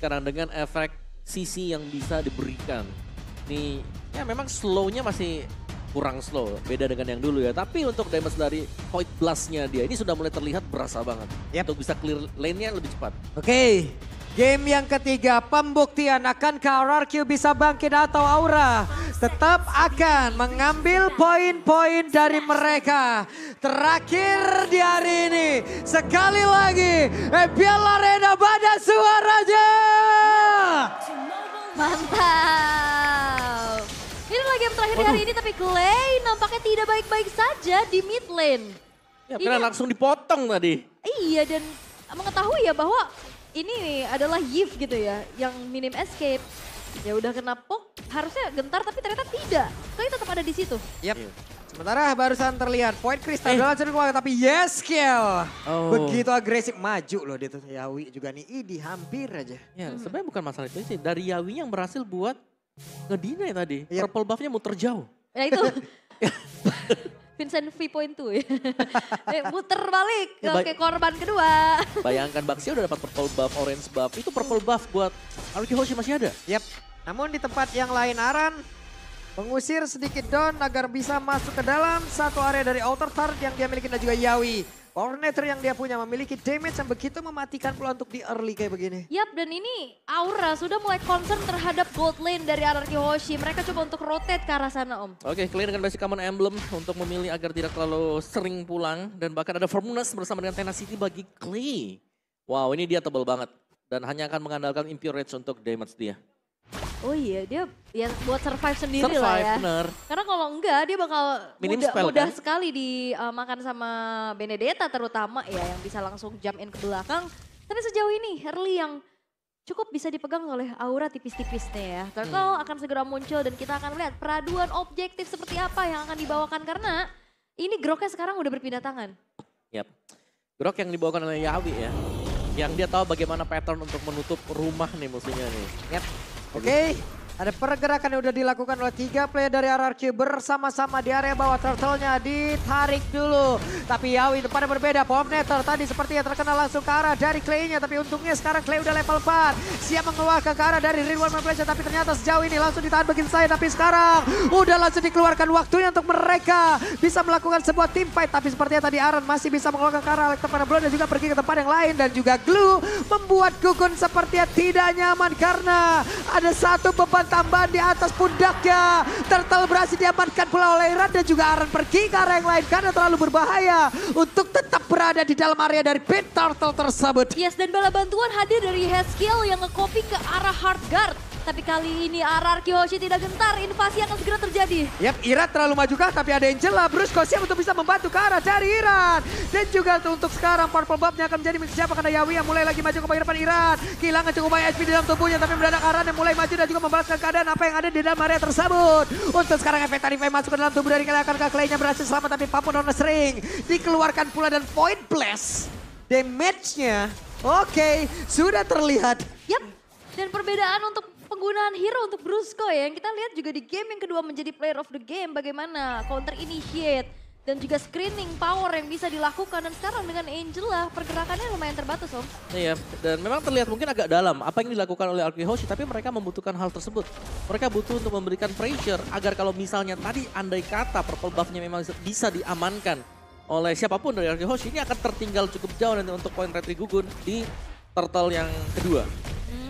sekarang dengan efek CC yang bisa diberikan. Nih, ya memang slownya masih kurang slow, beda dengan yang dulu ya. Tapi untuk damage dari Void Blast-nya dia ini sudah mulai terlihat berasa banget. Untuk bisa clear lane-nya lebih cepat. Oke, game yang ketiga pembuktian akankah RRQ bisa bangkit atau Aura tetap akan mengambil poin-poin dari mereka. Terakhir di hari ini, sekali lagi EPL Arena pada suaranya. Mantap. Ini adalah game terakhir di hari ini tapi Clay nampaknya tidak baik-baik saja di mid lane. Ya, karena langsung dipotong tadi. Iya dan mengetahui ya bahwa ini adalah Yves gitu ya yang minim escape. Ya udah kena poke, harusnya gentar tapi ternyata tidak. Clay tetap ada di situ. Yap. Sementara barusan terlihat point crystal udah langsung dikeluarkan tapi yes kill. Begitu agresif maju loh dia tuh. Yawi juga nih Idi hampir aja. Ya sebenarnya bukan masalah itu sih. Dari Yawi yang berhasil buat ngedinai tadi. Yep. Purple buff-nya muter jauh. Ya itu. Vincent V.2 ya. Muter balik ke korban kedua. Bayangkan Baxia udah dapat purple buff, orange buff. Itu purple buff buat RRQ Hoshi masih ada. Yap. Namun di tempat yang lain Aran mengusir sedikit down agar bisa masuk ke dalam satu area dari outer turret yang dia miliki dan juga Yawi. Coordinator yang dia punya memiliki damage yang begitu mematikan pula untuk di early kayak begini. Yap, dan ini Aura sudah mulai concern terhadap gold lane dari RRQ Hoshi. Mereka coba untuk rotate ke arah sana, Om. Oke, Clay dengan basic common emblem untuk memilih agar tidak terlalu sering pulang. Dan bahkan ada Formunas bersama dengan Tenacity bagi Clay. Wow, ini dia tebal banget. Dan hanya akan mengandalkan Impure Rage untuk damage dia. Oh iya, dia ya buat survive sendiri lah ya. Bener. Karena kalau enggak dia bakal Minim mudah, spell, mudah kan? sekali dimakan sama Benedetta terutama ya yang bisa langsung jump in ke belakang. Tapi sejauh ini early yang cukup bisa dipegang oleh Aura tipis-tipisnya ya. Turtle akan segera muncul dan kita akan lihat peraduan objektif seperti apa yang akan dibawakan karena ini Groknya sekarang udah berpindah tangan. Yap. Grok yang dibawakan oleh Yawi ya. Yang dia tahu bagaimana pattern untuk menutup rumah nih musuhnya nih. Yap. Oke, ada pergerakan yang udah dilakukan oleh 3 player dari RRQ bersama-sama di area bawah. Turtle-nya ditarik dulu. Tapi Yawi pada berbeda. Pomnator tadi sepertinya terkena langsung ke arah dari Clay-nya. Tapi untungnya sekarang Clay udah level 4. Siap mengeluarkan ke arah dari Real One Manipulation. Tapi ternyata sejauh ini langsung ditahan bagian saya. Tapi sekarang udah langsung dikeluarkan waktunya untuk mereka bisa melakukan sebuah team fight. Tapi sepertinya tadi Aran masih bisa mengeluarkan ke arah Electro Blow dan juga pergi ke tempat yang lain. Dan juga Glue membuat Gugun sepertinya tidak nyaman karena ada satu beban tambahan di atas pundaknya. Turtle berhasil diamankan pula oleh Iran dan juga Aran pergi ke arah yang lain karena terlalu berbahaya untuk tetap berada di dalam area dari pit Turtle tersebut. Yes, dan bala bantuan hadir dari Haskill yang nge-copy ke arah Heartguard. Tapi kali ini RRQ Hoshi tidak gentar, invasi akan segera terjadi. Yap, Iran terlalu maju kah? Tapi ada Angela, Brusco siap untuk bisa membantu ke arah dari Iran. Dan juga untuk sekarang Purple Buff-nya akan menjadi milik siapa? Karena Yawi yang mulai lagi maju ke depan Iran. Kehilangan cukup banyak HP di dalam tubuhnya, tapi mendadak Aran yang mulai maju dan juga membalaskan keadaan apa yang ada di dalam area tersebut. Untuk sekarang efek Tarify masuk ke dalam tubuh dari Kaliakan Clay-nya berhasil selamat, tapi Papun on Ring dikeluarkan pula dan Void Blast. Damage-nya, oke, sudah terlihat. Yap, dan perbedaan untuk penggunaan hero untuk Brusco ya, yang kita lihat juga di game yang kedua menjadi player of the game, bagaimana counter initiate dan juga screening power yang bisa dilakukan. Dan sekarang dengan Angela pergerakannya lumayan terbatas, Om. Iya, dan memang terlihat mungkin agak dalam apa yang dilakukan oleh RRQ Hoshi, tapi mereka membutuhkan hal tersebut. Mereka butuh untuk memberikan pressure agar kalau misalnya tadi andai kata purple buff-nya memang bisa diamankan oleh siapapun dari RRQ Hoshi, ini akan tertinggal cukup jauh nanti untuk poin retri Gugun di turtle yang kedua.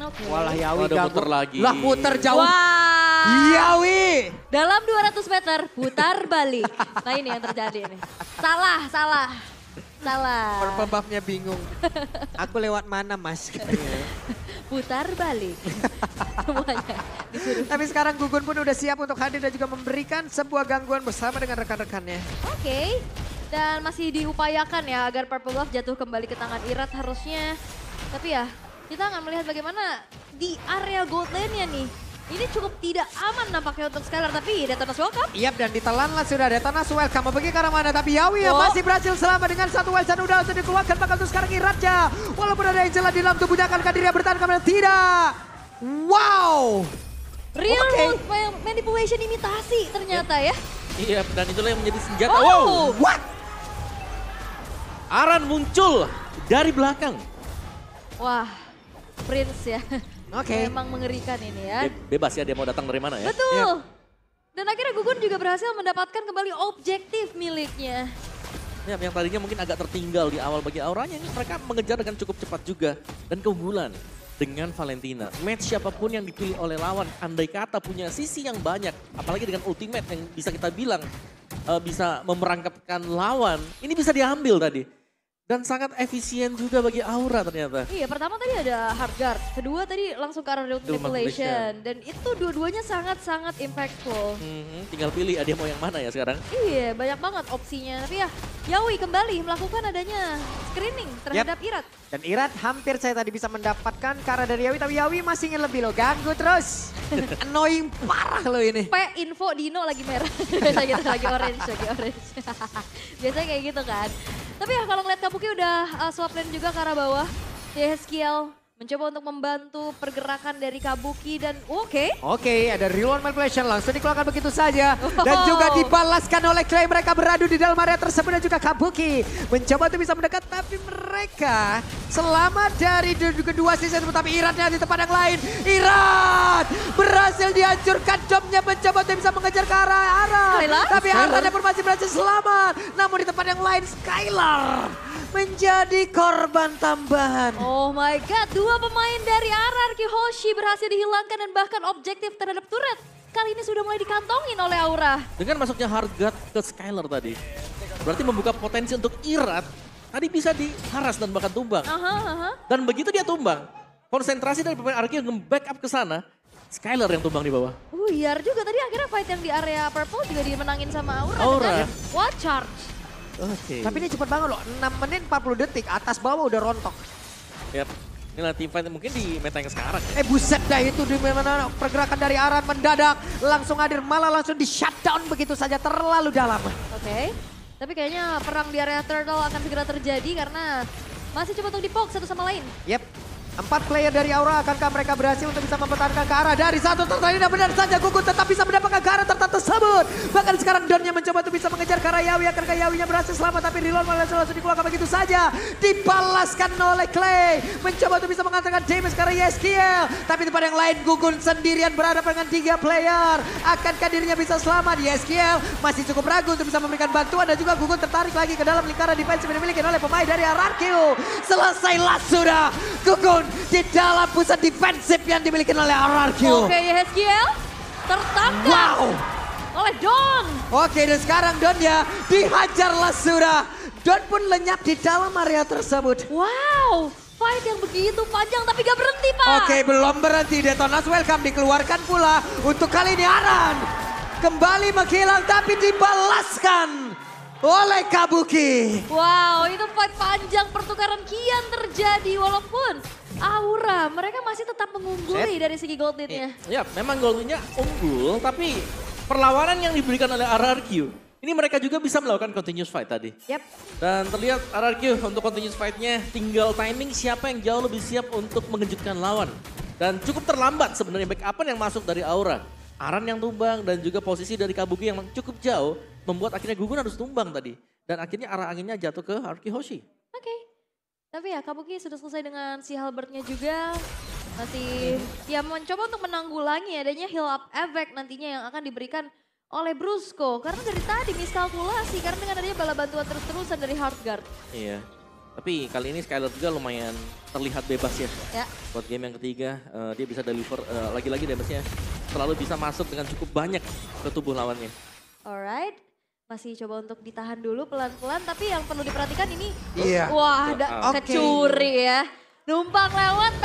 Okay. Walah Yawi Ada muter lagi. Lah puter jauh. Wah. Yawi. Dalam 200 meter putar balik. Nah ini yang terjadi nih. Salah. Purple Buff-nya bingung. Aku lewat mana mas? Putar balik. Semuanya disuruh. Tapi sekarang Gugun pun udah siap untuk hadir dan juga memberikan sebuah gangguan bersama dengan rekan-rekannya. Oke. Dan masih diupayakan ya agar Purple Buff jatuh kembali ke tangan Irat harusnya. Tapi ya kita akan melihat bagaimana di area gold lane-nya nih. Ini cukup tidak aman nampaknya untuk Skylar, tapi Detonas welcome. Yap, dan ditelanlah sudah Detonas welcome. Mau pergi ke arah mana, tapi Yawi yang masih berhasil selamat dengan satu Wilson udah langsung dikeluarkan. Bakal untuk sekarang Iratnya. Walaupun ada Angela di dalam tubuhnya, akankah dirinya bertahan kembali? Tidak. Wow. Real world manipulation imitasi ternyata ya. Iya, dan itulah yang menjadi senjata. Oh. Wow. What? Aran muncul dari belakang. Wah. Prince ya. Oke. Memang mengerikan ini ya. Bebas ya dia mau datang dari mana ya. Betul. Dan akhirnya Gugun juga berhasil mendapatkan kembali objektif miliknya. Ya, yang tadinya mungkin agak tertinggal di awal bagi Auranya, ini mereka mengejar dengan cukup cepat juga. Dan keunggulan dengan Valentina. Match siapapun yang dipilih oleh lawan, andai kata punya sisi yang banyak, apalagi dengan ultimate yang bisa kita bilang bisa memerangkapkan lawan, ini bisa diambil tadi. Dan sangat efisien juga bagi Aura ternyata. Iya, pertama tadi ada hard guard, kedua tadi langsung ke arah manipulation. Dan itu dua-duanya sangat-sangat impactful. Tinggal pilih dia mau yang mana ya sekarang. Iya, banyak banget opsinya. Tapi ya, Yawi kembali melakukan adanya screening terhadap Irat. Dan Irat hampir saya tadi bisa mendapatkan karena dari Yawi, tapi Yawi masih ingin lebih loh, ganggu terus. Annoying parah loh ini. Info Dino lagi merah, biasa gitu, lagi orange. Biasanya kayak gitu kan. Tapi ya kalau ngeliat Kabuki udah swap lane juga ke arah bawah. Yeskiel mencoba untuk membantu pergerakan dari Kabuki dan oke. Oke, ada reload manipulation langsung dikeluarkan begitu saja. Dan juga dibalaskan oleh Clay, mereka beradu di dalam area tersebut dan juga Kabuki mencoba untuk bisa mendekat. Tapi mereka selamat dari kedua sisi itu. Tapi Iratnya di tempat yang lain. Irat berhasil dihancurkan, domnya mencoba untuk bisa mengejar ke arah Skylar? Tapi Artanya pun masih berhasil selamat. Namun di tempat yang lain Skylar menjadi korban tambahan. Oh my god, dua pemain dari RRQ Hoshi berhasil dihilangkan dan bahkan objektif terhadap turret kali ini sudah mulai dikantongin oleh Aura. Dengan masuknya Hardguard ke Skylar tadi, berarti membuka potensi untuk Irat tadi bisa diharas dan bahkan tumbang. Dan begitu dia tumbang, konsentrasi dari pemain RRQ yang nge-backup ke sana, Skylar yang tumbang di bawah. Buyar juga tadi akhirnya fight yang di area purple juga dimenangin sama Aura. Aura. Dengan Wild Charge. Oke. Tapi ini cepat banget loh, 6 menit 40 detik, atas bawah udah rontok. Yap. Inilah team fight mungkin di meta yang sekarang ya. Buset dah itu di mana pergerakan dari Aran mendadak langsung hadir, malah langsung di shutdown begitu saja, terlalu dalam. Oke. Tapi kayaknya perang di area turtle akan segera terjadi karena masih coba untuk dipok satu sama lain. Yep. 4 player dari Aura, akankah mereka berhasil untuk bisa mempertahankan ke arah dari satu turtle ini? Dan benar saja Gugun tetap bisa mendapatkan ke arah turtle tersebut. Bahkan sekarang Donnya mencoba untuk bisa mengejar ke arah Yawi, akankah Yawinya berhasil selamat, tapi reload malah langsung dikeluarkan begitu saja. Dibalaskan oleh Clay, mencoba untuk bisa mengantarkan damage ke arah Yeskiel. Tapi di tempat yang lain Gugun sendirian berhadapan dengan 3 player. Akankah dirinya bisa selamat? Yeskiel masih cukup ragu untuk bisa memberikan bantuan dan juga Gugun tertarik lagi ke dalam lingkaran defensive yang dimiliki oleh pemain dari RRQ. Selesailah sudah Gugun di dalam pusat defensif yang dimiliki oleh RRQ. Oke, Yeskiel tertangkap oleh Don. Oke, dan sekarang Donnya dihajarlah sudah. Don pun lenyap di dalam area tersebut. Wow, fight yang begitu panjang tapi gak berhenti, Pak. Oke, belum berhenti. Detonas welcome dikeluarkan pula. Untuk kali ini Aran kembali menghilang tapi dibalaskan oleh Kabuki. Wow, itu fight panjang, pertukaran kian terjadi walaupun Aura mereka masih tetap mengungguli dari segi gold lead-nya. Ya, memang gold-nya unggul, tapi perlawanan yang diberikan oleh RRQ, ini mereka juga bisa melakukan continuous fight tadi. Yap. Dan terlihat RRQ untuk continuous fight-nya tinggal timing siapa yang jauh lebih siap untuk mengejutkan lawan. Dan cukup terlambat sebenarnya backup-an yang masuk dari Aura. Aran yang tumbang dan juga posisi dari Kabuki yang cukup jauh membuat akhirnya Gugun harus tumbang tadi. Dan akhirnya arah anginnya jatuh ke RRQ Hoshi. Oke. Tapi ya Kabuki sudah selesai dengan si Halberd-nya juga. Masih ya mencoba untuk menanggulangi adanya heal up effect nantinya yang akan diberikan oleh Brusco. Karena dari tadi miskalkulasi karena dengan adanya bala bantuan terus-terusan dari Hardguard. Iya. Tapi kali ini Skylar juga lumayan terlihat bebas ya. Ya. Buat game yang ketiga dia bisa deliver lagi-lagi damage-nya. Selalu bisa masuk dengan cukup banyak ke tubuh lawannya. Alright. Masih coba untuk ditahan dulu pelan-pelan, tapi yang perlu diperhatikan ini, Iya. wah, Oke. kecuri ya. Numpang lewat,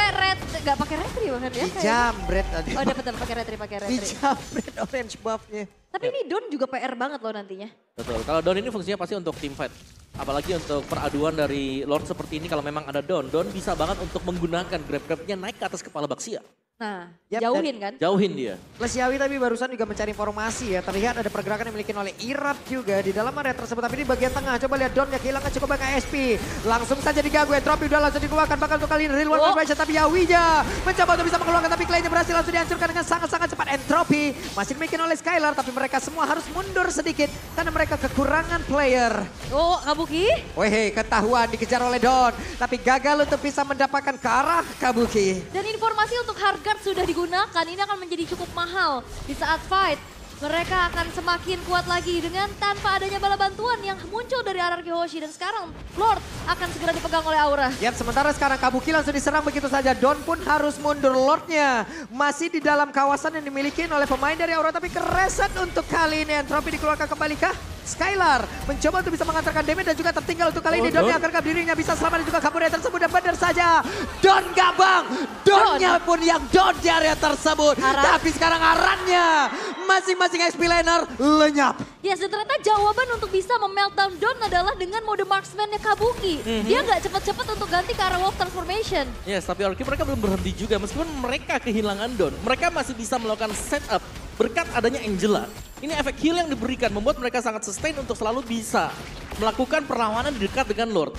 gak pakai retri bahkan ya. Dijambret tadi. Oh dapat pakai retri. Dijambret orange buff-nya. Tapi ini Don juga PR banget loh nantinya. Betul, kalau Don ini fungsinya pasti untuk team fight. Apalagi untuk peraduan dari Lord seperti ini kalau memang ada Don bisa banget untuk menggunakan grab-grabnya naik ke atas kepala Baxia. Nah, Yap, jauhin kan. Jauhin dia. Plus Yawi tapi barusan juga mencari informasi ya. Terlihat ada pergerakan yang dimiliki oleh Irap juga di dalam area tersebut. Tapi di bagian tengah coba lihat Don yang kehilangan cukup banyak SP. Langsung saja diganggu. Entropy udah langsung dikeluarkan. Bakal untuk kali ini Real One Vibration. Tapi Yawinya mencoba untuk bisa mengeluarkan. Tapi Clay-nya berhasil langsung dihancurkan dengan sangat-sangat cepat. Entropy masih dimiliki oleh Skylar. Tapi mereka semua harus mundur sedikit. Karena mereka kekurangan player. Oh, Kabuki. Weh, ketahuan dikejar oleh Don. Tapi gagal untuk bisa mendapatkan ke arah Kabuki. Dan informasi untuk Hardguard sudah digunakan. Ini akan menjadi cukup mahal di saat fight. Mereka akan semakin kuat lagi dengan tanpa adanya bala bantuan yang muncul dari RRQ Hoshi. Dan sekarang Lord akan segera dipegang oleh Aura. Yap, sementara sekarang Kabuki langsung diserang begitu saja. Don pun harus mundur. Lordnya masih di dalam kawasan yang dimiliki oleh pemain dari Aura. Tapi kereset untuk kali ini. Entropy dikeluarkan kembali kah? Skylar mencoba untuk bisa mengantarkan damage dan juga tertinggal untuk kali ini. Don yang akan dirinya bisa selamat dan juga kabur dari tersebut. Dan benar saja Don gabang. Donnya pun yang Don di area tersebut. Tapi sekarang arannya masing-masing SP laner lenyap. Yes, dan ternyata jawaban untuk bisa memeltdown Don adalah dengan mode marksman-nya Kabuki. Dia nggak cepet-cepet untuk ganti ke arah Wolf Transformation. Yes, tapi RRQ mereka belum berhenti juga. Meskipun mereka kehilangan Don, mereka masih bisa melakukan setup berkat adanya Angela. Ini efek heal yang diberikan membuat mereka sangat sustain untuk selalu bisa melakukan perlawanan di dekat dengan Lord.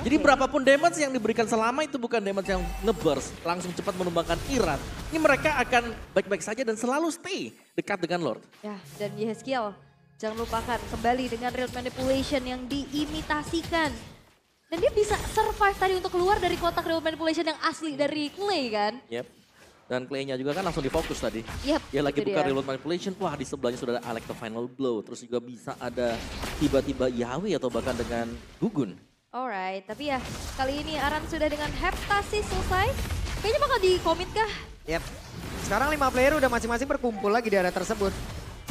Jadi berapapun damage yang diberikan selama itu bukan damage yang ngeburst, langsung cepat menumbangkan Irat. Ini mereka akan baik-baik saja dan selalu stay dekat dengan Lord. Ya, dan Yeskiel, jangan lupakan kembali dengan real manipulation yang diimitasikan. Dan dia bisa survive tadi untuk keluar dari kotak real manipulation yang asli dari Clay kan. Yep. Dan Clay-nya juga kan langsung difokus tadi. Yep, Dia lagi itu buka dia. reload manipulation, wah di sebelahnya sudah ada Alec the Final Blow. Terus juga bisa ada tiba-tiba Yawi atau bahkan dengan Gugun. Alright, tapi ya kali ini Aran sudah dengan Heptasis selesai. Kayaknya bakal di-commit kah? Yap. Sekarang 5 player udah masing-masing berkumpul lagi di area tersebut.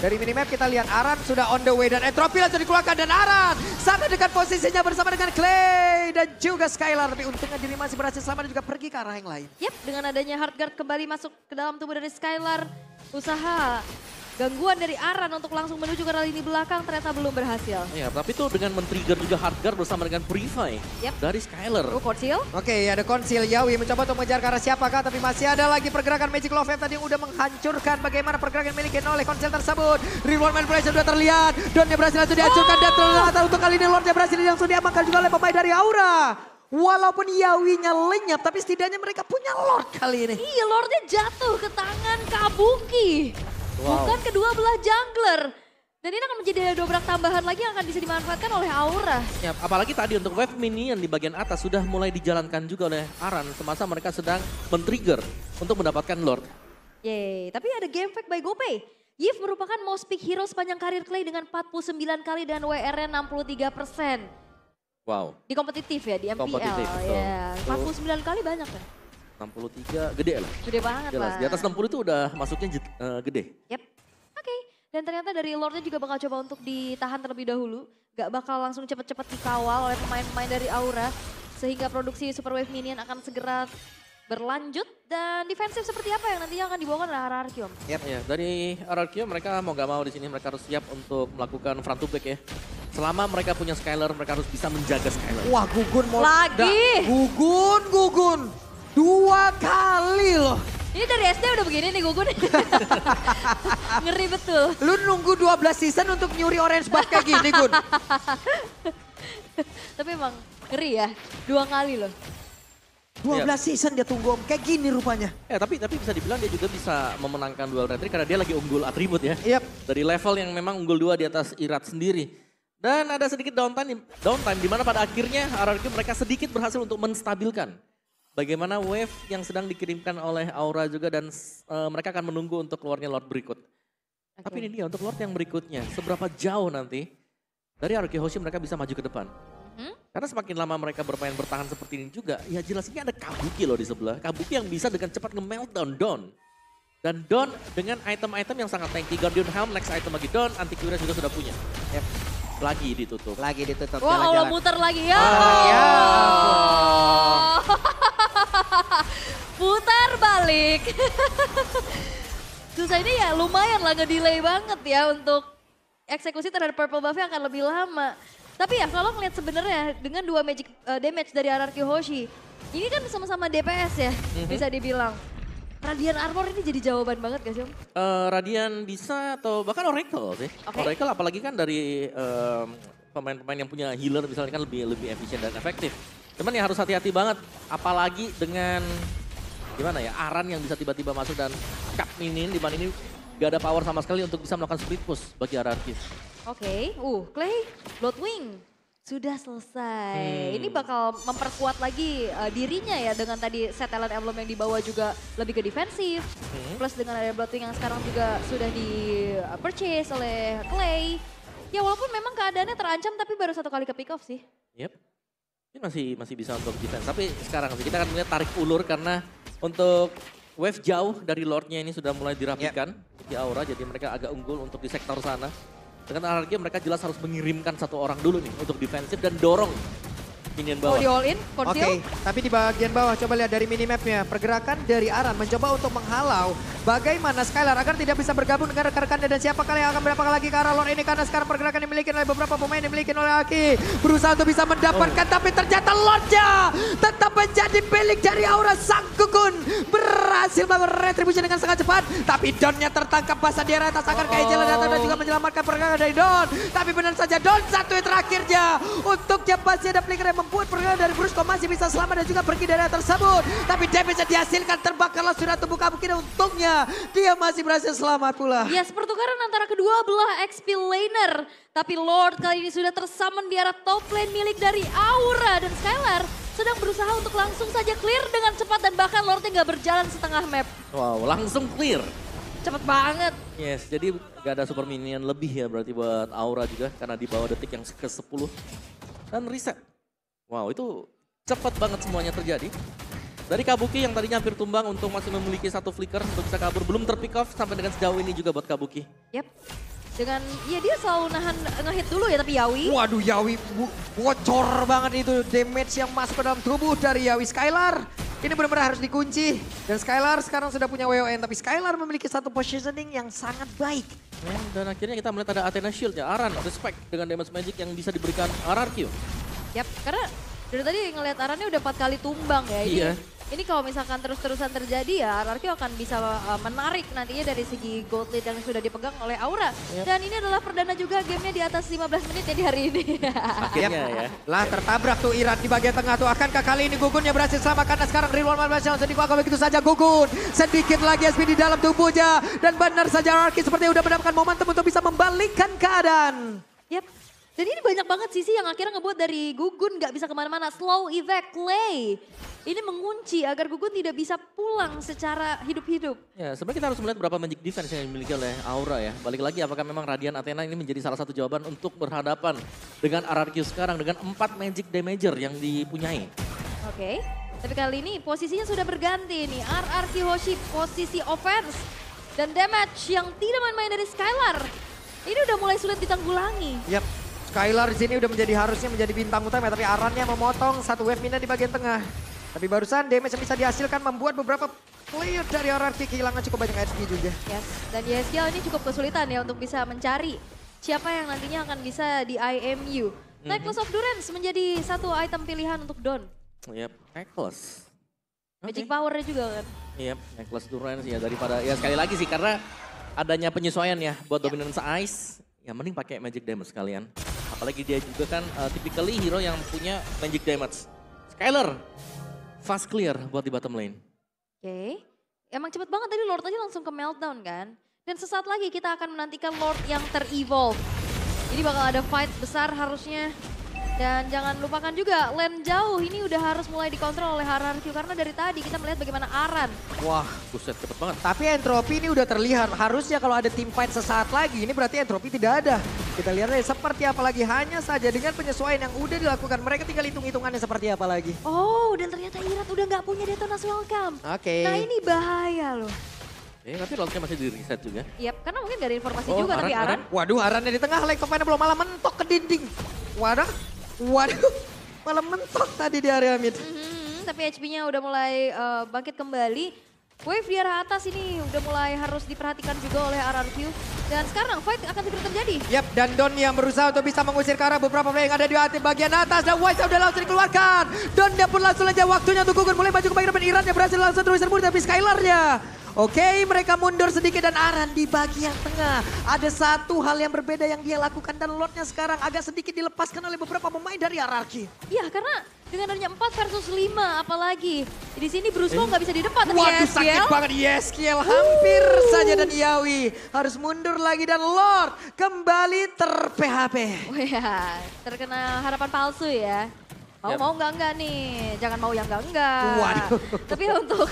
Dari minimap kita lihat Aran sudah on the way dan Entropy langsung dikeluarkan dan Aran sangat dekat posisinya bersama dengan Clay dan juga Skylar. Tapi untungnya diri masih berhasil selamat dan juga pergi ke arah yang lain. Yap, dengan adanya Hardguard kembali masuk ke dalam tubuh dari Skylar. Usaha gangguan dari Aran untuk langsung menuju ke lini belakang ternyata belum berhasil. Ya, tapi itu dengan men-trigger juga Hardguard bersama dengan Purify Yep. dari Skylar. Oh, Conceal. Oke, ada konsil Yawi mencoba untuk mengejar ke arah siapakah, tapi masih ada lagi pergerakan Magic Love Wave tadi yang udah menghancurkan bagaimana pergerakan miliki oleh konsil tersebut. Reward Manipulation sudah terlihat, Donnya berhasil langsung dihancurkan dan ternyata untuk kali ini Lordnya berhasil langsung diamankan juga oleh pemain dari Aura. Walaupun Yawinya lenyap, tapi setidaknya mereka punya Lord kali ini. Iya, Lordnya jatuh ke tangan Kabuki. Wow. Bukan kedua belah jungler. Dan ini akan menjadi dobrak tambahan lagi yang akan bisa dimanfaatkan oleh Aura. Ya, apalagi tadi untuk wave minion di bagian atas sudah mulai dijalankan juga oleh Aran semasa mereka sedang men-trigger untuk mendapatkan Lord. Yeay, tapi ada game fact by GoPay. Yif merupakan most pick hero sepanjang karir Clay dengan 49 kali dan WR-nya 63%. Wow. Di kompetitif ya, di MPL. Kompetitif, betul. Ya, 49 kali banyak kan? 63 gede lah. Gede banget Jelas, lah. di atas 60 itu udah masuknya gede. Yep. Oke. Dan ternyata dari Lordnya juga bakal coba untuk ditahan terlebih dahulu. Gak bakal langsung cepet-cepet dikawal oleh pemain-pemain dari Aura. Sehingga produksi Super Wave Minion akan segera berlanjut. Dan defensif seperti apa yang nantinya akan dibawakan oleh RRQ. Yep. Ya, dari RRQ mereka mau gak mau di sini mereka harus siap untuk melakukan front to back ya. Selama mereka punya Skylar, mereka harus bisa menjaga Skylar. Wah, Gugun mau Lagi. Gugun. 2 kali loh. Ini dari SD udah begini nih Gugun. Ngeri betul. Lu nunggu 12 season untuk nyuri orange buff kayak gini, Gun. Tapi emang ngeri ya, 2 kali loh. 12 season dia tunggu om, kayak gini rupanya. Tapi bisa dibilang dia juga bisa memenangkan duel retri karena dia lagi unggul atribut ya. Yap. Dari level yang memang unggul 2 di atas Irat sendiri. Dan ada sedikit downtime di mana pada akhirnya RRQ mereka sedikit berhasil untuk menstabilkan bagaimana wave yang sedang dikirimkan oleh Aura juga dan mereka akan menunggu untuk keluarnya Lord berikut. Oke. Tapi ini dia untuk Lord yang berikutnya, seberapa jauh nanti dari RRQ Hoshi mereka bisa maju ke depan. Karena semakin lama mereka bermain bertahan seperti ini juga, ya jelas ini ada Kabuki loh di sebelah. Kabuki yang bisa dengan cepat nge-meltdown Don. Dan Don dengan item-item yang sangat tanky, Guardian Helm, next item lagi Don, Anti-Cuirass juga sudah punya. Yep. Lagi ditutup. Lagi ditutup Wah, Allah jalan-jalan. muter lagi ya. Ya Putar balik. Susah ini ya lumayan lah nge-delay banget ya untuk eksekusi terhadap purple buff-nya akan lebih lama. Tapi ya kalau ngeliat sebenarnya dengan 2 magic damage dari RRQ Hoshi, ini kan sama-sama DPS ya bisa dibilang. Radiant Armor ini jadi jawaban banget gak sih Om? Radian bisa atau bahkan Oracle sih. Oke. Oracle apalagi kan dari pemain-pemain yang punya healer misalnya kan lebih efisien dan efektif. Cuman ya harus hati-hati banget apalagi dengan gimana ya Aran yang bisa tiba-tiba masuk dan cut minin di mana ini gak ada power sama sekali untuk bisa melakukan split push bagi Ararki. Oke, Clay, Bloodwing sudah selesai. Ini bakal memperkuat lagi dirinya ya dengan tadi set talent emblem yang dibawa juga lebih ke defensif. Plus dengan ada Bloodwing yang sekarang juga sudah di purchase oleh Clay. Ya walaupun memang keadaannya terancam tapi baru 1 kali ke pick off sih. Yep. Ini masih bisa untuk defense. Tapi sekarang sih kita akan melihat tarik ulur karena untuk wave jauh dari Lordnya ini sudah mulai dirapikan di Aura. Jadi mereka agak unggul untuk di sektor sana. Dengan RRQ mereka jelas harus mengirimkan 1 orang dulu nih untuk defensif dan dorong minion bawah. Di all in, Oke, Conceal. tapi di bagian bawah coba lihat dari minimapnya. Pergerakan dari Aran mencoba untuk menghalau bagaimana Skylar agar tidak bisa bergabung dengan rekan-rekannya. Dan siapa kali yang akan berapa lagi ke arah Lord ini. Karena sekarang pergerakan dimiliki oleh beberapa pemain yang dimiliki oleh Aki. Berusaha untuk bisa mendapatkan tapi ternyata Lordnya tetap menjadi milik dari Aura. Sang Gugun berhasil melakukan retribution dengan sangat cepat. Tapi Donnya tertangkap basah di atas akan Kaijala datang dan juga menyelamatkan pergerakan dari Don. Tapi benar saja Don satu yang terakhirnya. Untuk pasti ada flicker yang membuat pergerakan dari Brusco masih bisa selamat dan juga pergi dari area tersebut. Tapi damage yang dihasilkan terbakarlah sudah tubuh kamu kini untungnya. Dia masih berhasil selamat pula. Yes, pertukaran antara kedua belah XP laner. Tapi Lord kali ini sudah tersummon di arah top lane milik dari Aura. Dan Skylar sedang berusaha untuk langsung saja clear dengan cepat. Dan bahkan Lordnya nggak berjalan setengah map. Wow, langsung clear. Cepet banget. Yes, jadi gak ada super minion lebih ya berarti buat Aura juga. Karena di bawah detik yang ke-10. Dan reset. Wow, itu cepat banget semuanya terjadi. Dari Kabuki yang tadinya hampir tumbang untuk masih memiliki 1 flicker untuk bisa kabur. Belum terpick off sampai dengan sejauh ini juga buat Kabuki. Yap. Dengan, ya dia selalu nahan ngehit dulu ya tapi Yawi. Waduh, Yawi bocor banget itu damage yang masuk ke dalam tubuh dari Yawi. Skylar ini benar-benar harus dikunci. Dan Skylar sekarang sudah punya WON. Tapi Skylar memiliki 1 positioning yang sangat baik. Dan akhirnya kita melihat ada Athena Shield ya. Aran, respect dengan damage magic yang bisa diberikan RRQ. Yap, karena dari tadi ngelihat Arannya udah 4 kali tumbang ya. Iya. Ini kalau misalkan terus-terusan terjadi ya RRQ akan bisa menarik nantinya dari segi gold lead yang sudah dipegang oleh Aura. Yep. Dan ini adalah perdana juga gamenya di atas 15 menit ya di hari ini. Akhirnya ya. Lah tertabrak tuh Iran di bagian tengah tuh. Akankah kali ini Gugunnya berhasil selamat karena sekarang Rilwan Marshall langsung dikuakui begitu saja Gugun. Sedikit lagi SP di dalam tubuhnya. Dan benar saja Arki sepertinya udah mendapatkan momentum untuk bisa membalikkan keadaan. Yap. Dan ini banyak banget sisi yang akhirnya ngebuat dari Gugun nggak bisa kemana-mana. Slow evac Clay. Ini mengunci agar Gugun tidak bisa pulang secara hidup-hidup. Ya, sebenarnya kita harus melihat berapa magic defense yang dimiliki oleh Aura ya. Balik lagi apakah memang Radiant Athena ini menjadi salah satu jawaban untuk berhadapan dengan RRQ sekarang dengan 4 magic damager yang dipunyai. Oke. Tapi kali ini posisinya sudah berganti nih. RRQ Hoshi posisi offense. Dan damage yang tidak main-main dari Skylar. Ini udah mulai sulit ditanggulangi. Yap. Skylar di sini udah harusnya menjadi bintang utama, tapi Arannya memotong 1 wave minion di bagian tengah. Tapi barusan damage yang bisa dihasilkan membuat beberapa player dari RRQ kehilangan cukup banyak HP juga. Yes. Dan YSGL ini cukup kesulitan ya untuk bisa mencari siapa yang nantinya akan bisa di IMU. Necklace of Durance menjadi 1 item pilihan untuk Don. Yep, Necklace. Magic powernya juga kan. Yep, Necklace Durance ya daripada, ya sekali lagi sih karena adanya penyesuaian ya buat Dominance Ice. Ya mending pakai Magic Damage sekalian. Apalagi dia juga kan typically hero yang punya Magic Damage. Skylar, fast clear buat di bottom lane. Oke. Emang cepet banget tadi Lord aja langsung ke meltdown kan. Dan sesaat lagi kita akan menantikan Lord yang ter-evolve. Jadi bakal ada fight besar harusnya. Dan jangan lupakan juga lane jauh ini udah harus mulai dikontrol oleh RRQ. Karena dari tadi kita melihat bagaimana Aran. Wah, Buset, cepet banget. tapi entropi ini udah terlihat. Harusnya kalau ada team fight sesaat lagi, ini berarti entropi tidak ada. Kita lihat deh seperti apa lagi. Hanya saja dengan penyesuaian yang udah dilakukan. Mereka tinggal hitung-hitungannya seperti apa lagi. Oh, dan ternyata Irat udah nggak punya Detonas Welcome. Oke. Nah ini bahaya loh. Tapi roundnya masih di reset juga. Yap, karena mungkin gak ada informasi Oh, juga tapi Aran. Aran. Waduh, Arannya di tengah. Like pemainnya belum malah mentok ke dinding. Waduh. Malah mentok tadi di area mid. Tapi HP-nya udah mulai bangkit kembali. Wave di arah atas ini udah mulai harus diperhatikan juga oleh RRQ. Dan sekarang fight akan segera terjadi. Yap, dan Don yang berusaha untuk bisa mengusir ke arah beberapa player yang ada di bagian atas. Dan Wise udah langsung dikeluarkan. Donnya pun langsung aja waktunya untuk gugur. Mulai maju ke bagian depan. Iran yang berhasil langsung terus serbu. Tapi Skylarnya. Oke, mereka mundur sedikit dan Aran di bagian tengah. Ada satu hal yang berbeda yang dia lakukan. Dan Lordnya sekarang agak sedikit dilepaskan oleh beberapa pemain dari RRQ. Iya, karena dengan adanya 4 versus 5 apalagi. Di sini Brusco nggak bisa di depan. Tapi Waduh, YSGL sakit banget. Yeskiel hampir saja dan Yawi harus mundur lagi. Dan Lord kembali ter-PHP. Oh ya, terkena harapan palsu ya. Mau enggak nih, jangan mau yang enggak. Waduh. Tapi untuk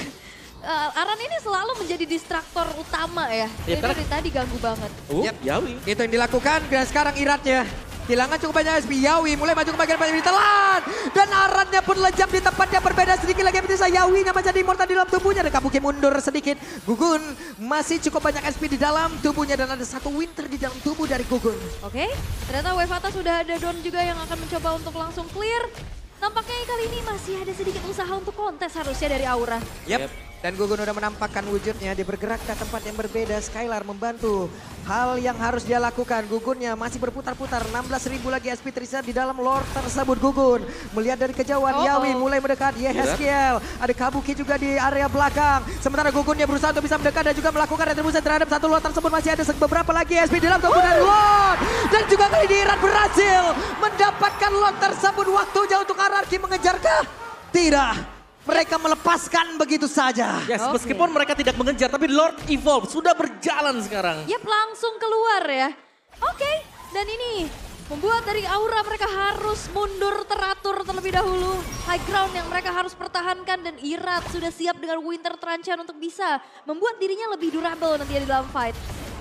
Aran ini selalu menjadi distraktor utama ya. Dia karena- dari tadi ganggu banget. Yap. Yawi. Itu yang dilakukan dan sekarang Iratnya. Kehilangan cukup banyak SP. Yawi mulai maju ke bagian depan ditelan. Dan Arannya pun lejam di tempat yang berbeda sedikit lagi. Bisa Yawinya menjadi immortal di dalam tubuhnya. Dan Kabuki mundur sedikit. Gugun masih cukup banyak SP di dalam tubuhnya. Dan ada satu Winter di dalam tubuh dari Gugun. Oke, ternyata wave atas sudah ada Don juga yang akan mencoba untuk langsung clear. Nampaknya kali ini masih ada sedikit usaha untuk kontes harusnya dari Aura. Yap. Dan Gugun udah menampakkan wujudnya. Dia bergerak ke tempat yang berbeda. Skylar membantu. Hal yang harus dia lakukan. Gugunnya masih berputar-putar. 16.000 lagi SP tersisa di dalam Lord tersebut. Gugun melihat dari kejauhan. Yawi mulai mendekat. Yeskiel. Ada Kabuki juga di area belakang. Sementara Gugunnya berusaha untuk bisa mendekat dan juga melakukan retribusi terhadap satu Lord tersebut. Masih ada beberapa lagi SP di dalam tubuh dari Lord. Dan juga kali ini Iran berhasil mendapatkan Lord tersebut. Waktunya untuk RRQ mengejarkah? Tidak. Mereka melepaskan begitu saja. Yes, Oke. meskipun mereka tidak mengejar, tapi Lord Evolve sudah berjalan sekarang. Yap, langsung keluar ya. Oke, dan ini membuat dari Aura mereka harus mundur teratur terlebih dahulu. High ground yang mereka harus pertahankan dan Irat sudah siap dengan Winter Truncheon untuk bisa membuat dirinya lebih durable nanti di dalam fight.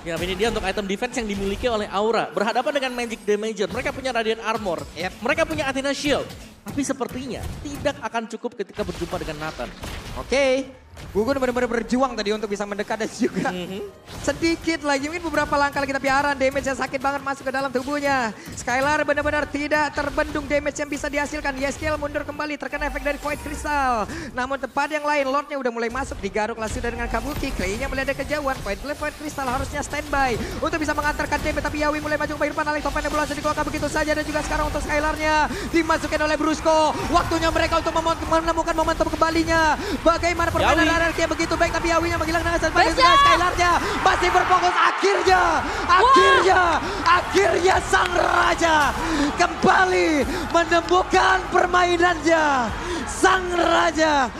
Ya, ini dia untuk item defense yang dimiliki oleh Aura. Berhadapan dengan Magic Damager, mereka punya Radiant Armor. Yep. Mereka punya Athena Shield. Tapi sepertinya tidak akan cukup ketika berjumpa dengan Nathan. Oke. Gugun benar-benar berjuang tadi untuk bisa mendekat dan juga sedikit lagi mungkin beberapa langkah lagi tapi Aran damage yang sakit banget masuk ke dalam tubuhnya. Skylar benar-benar tidak terbendung damage yang bisa dihasilkan. Yeskiel mundur kembali terkena efek dari Void Crystal. Namun tempat yang lain Lordnya udah mulai masuk digaruk langsung dengan Kabuki. Clay-nya melihat ada kejauhan. Void Crystal harusnya standby untuk bisa mengantarkan damage tapi Yawi mulai maju ke bagian depan. Alex Topannya bola dikeluarkan begitu saja dan juga sekarang untuk Skylarnya dimasukin oleh Brusco. Waktunya mereka untuk menemukan momentum kembalinya. Bagaimana permainan RRQ begitu baik tapi Yawinya menghilangkan dengan sebagai Skylarnya masih berfokus akhirnya sang raja kembali menemukan permainannya. Sang raja